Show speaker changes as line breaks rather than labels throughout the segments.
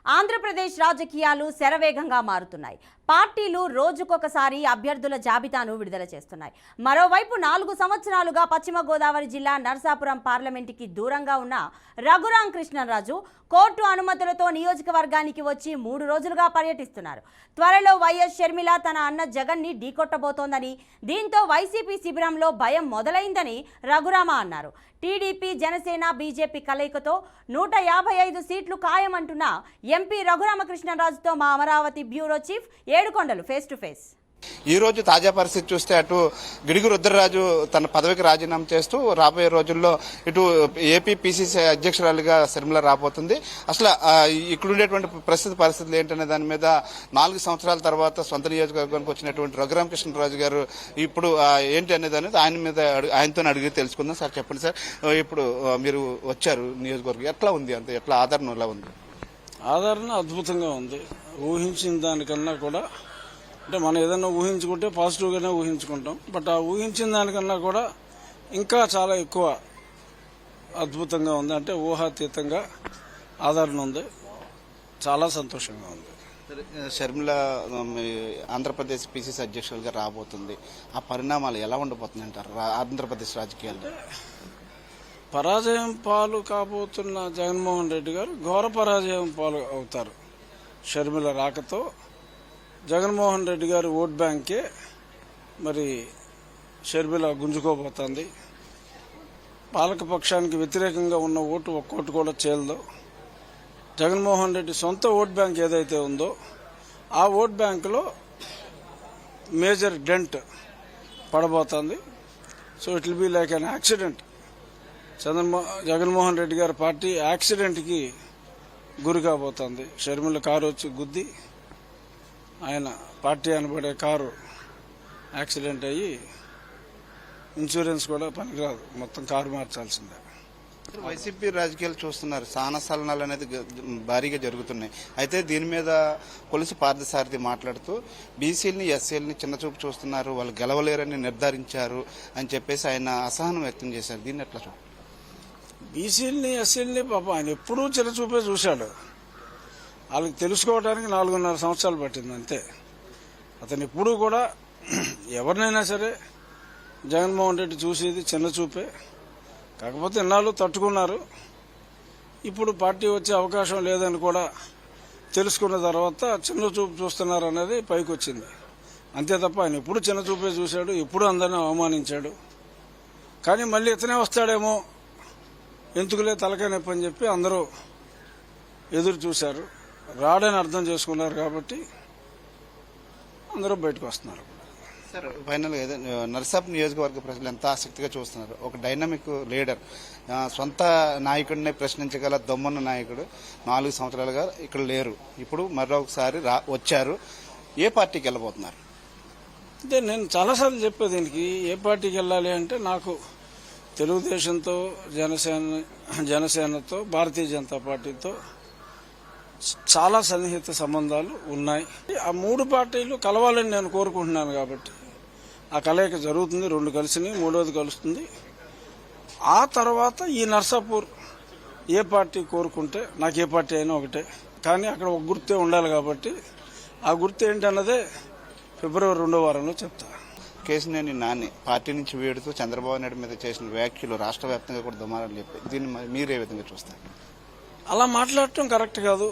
ఆంధ్రప్రదేశ్ రాజకీయాలు శరవేగంగా మారుతున్నాయి. పార్టీలు రోజుకొకసారి అభ్యర్థుల జాబితాను విడుదల చేస్తున్నాయి. మరోవైపు 4 సంవత్సరాలుగా పశ్చిమ గోదావరి జిల్లా నరసాపురం పార్లమెంటుకి దూరంగా ఉన్న రఘురాం కృష్ణరాజు కోర్టు అనుమతులతో నియోజకవర్గానికి వచ్చి 3 రోజులుగా పర్యటిస్తున్నారు. త్వరలో వైఎస్ షర్మిల తన అన్న జగన్ ని ఢీకొట్టబోతోందని, దీంతో వైసీపీ శిబిరంలో భయం మొదలైందని రఘురామ అన్నారు. టీడీపీ, జనసేన, బీజేపీ కలయికతో 155 సీట్లు ఖాయమంటున్న ఎంపీ రఘురామకృష్ణరాజుతో మా Amaravati bureau chief Yedukondalu face to face.
ఈ రోజు తాజా పరిస్థితి చూస్తే అటు గిడుగు రుద్రరాజు తన పదవికి రాజీనామా చేస్తూ రాబోయే రోజుల్లో ఇటు ఏపీ పీసీసీ అధ్యక్షురాలిగా శర్మిల రాబోతుంది. అసలు ఇక్కడ ఉండేటువంటి ప్రస్తుత పరిస్థితులు ఏంటనే దాని మీద 4 సంవత్సరాల తర్వాత సొంత నియోజకవర్గానికి వచ్చినటువంటి రఘురామకృష్ణరాజు గారు ఇప్పుడు ఏంటి అనేది ఆయనతో అడిగి తెలుసుకుందాం. సార్ చెప్పండి సార్, ఇప్పుడు మీరు వచ్చారు నియోజకవర్గం, ఎట్లా ఉంది, అంత ఎట్లా ఆదరణ ఎలా ఉంది?
ఆదరణ అద్భుతంగా ఉంది. ఊహించిన దానికన్నా కూడా, అంటే మనం ఏదైనా ఊహించుకుంటే పాజిటివ్గానే ఊహించుకుంటాం, బట్ ఆ ఊహించిన దానికన్నా కూడా ఇంకా చాలా ఎక్కువ అద్భుతంగా ఉంది. అంటే ఊహాతీతంగా ఆదరణ ఉంది. చాలా సంతోషంగా ఉంది.
షర్మిల ఆంధ్రప్రదేశ్ పీసీసీ అధ్యక్షులుగా రాబోతుంది. ఆ పరిణామాలు ఎలా ఉండబోతుంది అంటారు ఆంధ్రప్రదేశ్ రాజకీయాల్లో?
పరాజయం పాలు కాబోతున్న జగన్మోహన్ రెడ్డి గారు ఘోర పరాజయం పాలు అవుతారు. షర్మిల రాకతో జగన్మోహన్ రెడ్డి గారి ఓట్ బ్యాంకే మరి షర్మిల గుంజుకోబోతోంది. పాలకపక్షానికి వ్యతిరేకంగా ఉన్న ఓటు ఒక్కోటి కూడా చేలదు. జగన్మోహన్ రెడ్డి సొంత ఓట్ బ్యాంక్ ఏదైతే ఉందో ఆ ఓట్ బ్యాంకులో మేజర్ డెంట్ పడబోతోంది. So it will be like an accident. Jaganmohan Reddy గారి పార్టీ యాక్సిడెంట్కి గురి కాబోతోంది. షర్మిల కారు వచ్చి గుద్ది ఆయన పార్టీ అనబడే కారు యాక్సిడెంట్ అయ్యి ఇన్సూరెన్స్ కూడా పనికిరాదు, మొత్తం కారు మార్చాల్సిందే.
వైసీపీ రాజకీయాలు చూస్తున్నారు, స్థానసలనాలు అనేది భారీగా జరుగుతున్నాయి. అయితే దీని మీద కొలుసు పార్థసారథి మాట్లాడుతూ బీసీలని, ఎస్సీలని చిన్నచూపు చూస్తున్నారు, వాళ్ళు గెలవలేరని నిర్ధారించారు అని చెప్పేసి ఆయన అసహనం వ్యక్తం చేశారు. దీన్ని ఎట్లా చూడాలి?
బీసీలని, ఎస్సీలని పాపం ఆయన ఎప్పుడూ చిన్నచూపే చూశాడు. వాళ్ళకి తెలుసుకోవడానికి 4.5 సంవత్సరాలు పట్టింది అంతే. అతను ఎప్పుడూ కూడా ఎవరినైనా సరే జగన్మోహన్ రెడ్డి చూసేది చిన్న చూపే. కాకపోతే ఇన్నాళ్ళు తట్టుకున్నారు. ఇప్పుడు పార్టీ వచ్చే అవకాశం లేదని కూడా తెలుసుకున్న తర్వాత చిన్న చూపు చూస్తున్నారు అనేది పైకి వచ్చింది. అంతే తప్ప ఆయన ఎప్పుడు చిన్న చూపే చూశాడు, ఎప్పుడు అందరినీ అవమానించాడు. కానీ మళ్ళీ ఇతనే వస్తాడేమో, ఎందుకులే తలకాయ నొప్పి అని చెప్పి అందరూ ఎదురు చూశారు. రాడని అర్థం చేసుకున్నారు కాబట్టి అందరూ బయటకు వస్తున్నారు.
సార్, ఫైనల్ గా నరసాపురం నియోజకవర్గ ప్రజలు ఎంత ఆసక్తిగా చూస్తున్నారు. ఒక డైనమిక్ లీడర్, సొంత నాయకుడిని ప్రశ్నించగల దమ్మున్న నాయకుడు 4 సంవత్సరాలుగా ఇక్కడ లేరు. ఇప్పుడు మరొకసారి వచ్చారు. ఏ పార్టీకి వెళ్ళబోతున్నారు?
అంటే నేను చాలాసార్లు చెప్పేది దీనికి, ఏ పార్టీకి వెళ్ళాలి అంటే నాకు తెలుగుదేశంతో, జనసేనతో, భారతీయ జనతా పార్టీతో చాలా సన్నిహిత సంబంధాలు ఉన్నాయి. ఆ 3 పార్టీలు కలవాలని నేను కోరుకుంటున్నాను కాబట్టి ఆ కలయిక జరుగుతుంది. 2 కలిసినాయి, 3వది కలుస్తుంది. ఆ తర్వాత ఈ నర్సాపూర్ ఏ పార్టీ కోరుకుంటే, నాకు ఏ పార్టీ అయినా ఒకటే, కానీ అక్కడ ఒక గుర్తే ఉండాలి కాబట్టి ఆ గుర్తు ఏంటన్నదే ఫిబ్రవరి 2వ వారంలో చెప్తా.
కేశినేని నాని పార్టీ నుంచి వీడుతూ చంద్రబాబు నాయుడు మీద చేసిన వ్యాఖ్యలు రాష్ట్ర వ్యాప్తంగా కూడా దుమారాలు చెప్పాయి. దీన్ని మీరే విధంగా చూస్తారు?
అలా మాట్లాడటం కరెక్ట్ కాదు.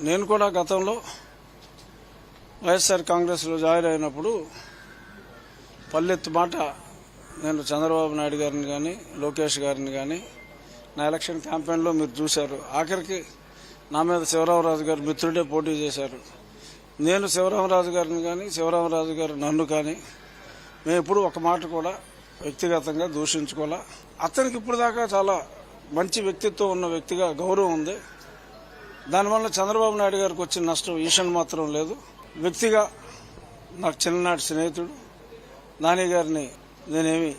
నేను కూడా గతంలో వైఎస్ఆర్ కాంగ్రెస్లో జాయిన్ అయినప్పుడు పల్లెత్తు మాట నేను చంద్రబాబు నాయుడు గారిని కానీ, లోకేష్ గారిని కానీ నా ఎలక్షన్ క్యాంపెయిన్లో మీరు చూశారు. ఆఖరికి నా మీద శివరామరాజు గారు మిత్రుడే పోటీ చేశారు. నేను శివరామరాజు గారిని కానీ, శివరామరాజు గారు నన్ను కానీ మేము ఎప్పుడు ఒక మాట కూడా వ్యక్తిగతంగా దూషించుకోవాలా. అతనికి ఇప్పుడు దాకా చాలా మంచి వ్యక్తిత్వం ఉన్న వ్యక్తిగా గౌరవం ఉంది. దానివల్ల చంద్రబాబు నాయుడు గారికి వచ్చిన నష్టం ఈషన్ మాత్రం లేదు. వ్యక్తిగా నాకు చిన్ననాటి స్నేహితుడు నాని గారిని నేనేమి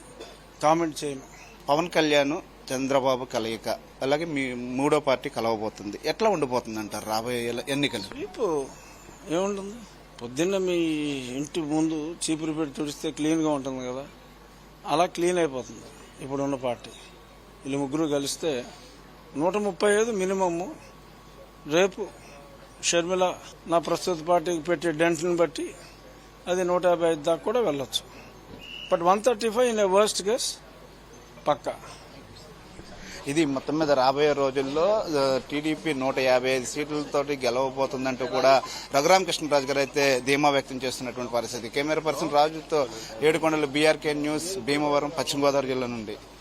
కామెంట్ చేయను.
పవన్ కళ్యాణ్, చంద్రబాబు కలయిక, అలాగే మీ 3వ పార్టీ కలవబోతుంది. ఎట్లా ఉండిపోతుంది అంటారు రాబోయే ఎన్నికలు?
ఇప్పుడు ఏముంటుంది, పొద్దున్న మీ ఇంటి ముందు చీపురు పెట్టి తుడిస్తే క్లీన్గా ఉంటుంది కదా, అలా క్లీన్ అయిపోతుంది ఇప్పుడున్న పార్టీ. వీళ్ళు 3 కలిస్తే 135 మినిమమ్. రేపు షర్మిల నా ప్రస్తుత పార్టీకి పెట్టే డెంట్ని బట్టి అది 155 దాకా కూడా వెళ్ళొచ్చు. But 135 in a worst case పక్కా.
ఇది మొత్తం మీద రాబోయే రోజుల్లో టీడీపీ 155 సీట్లతోటి గెలవబోతుందంటూ కూడా రఘురామకృష్ణరాజు గారు అయితే ధీమా వ్యక్తం చేస్తున్నటువంటి పరిస్థితి. కెమెరా పర్సన్ రాజుతో ఏడుకొండలు, బీఆర్కే న్యూస్, భీమవరం, పశ్చిమ గోదావరి జిల్లా నుండి.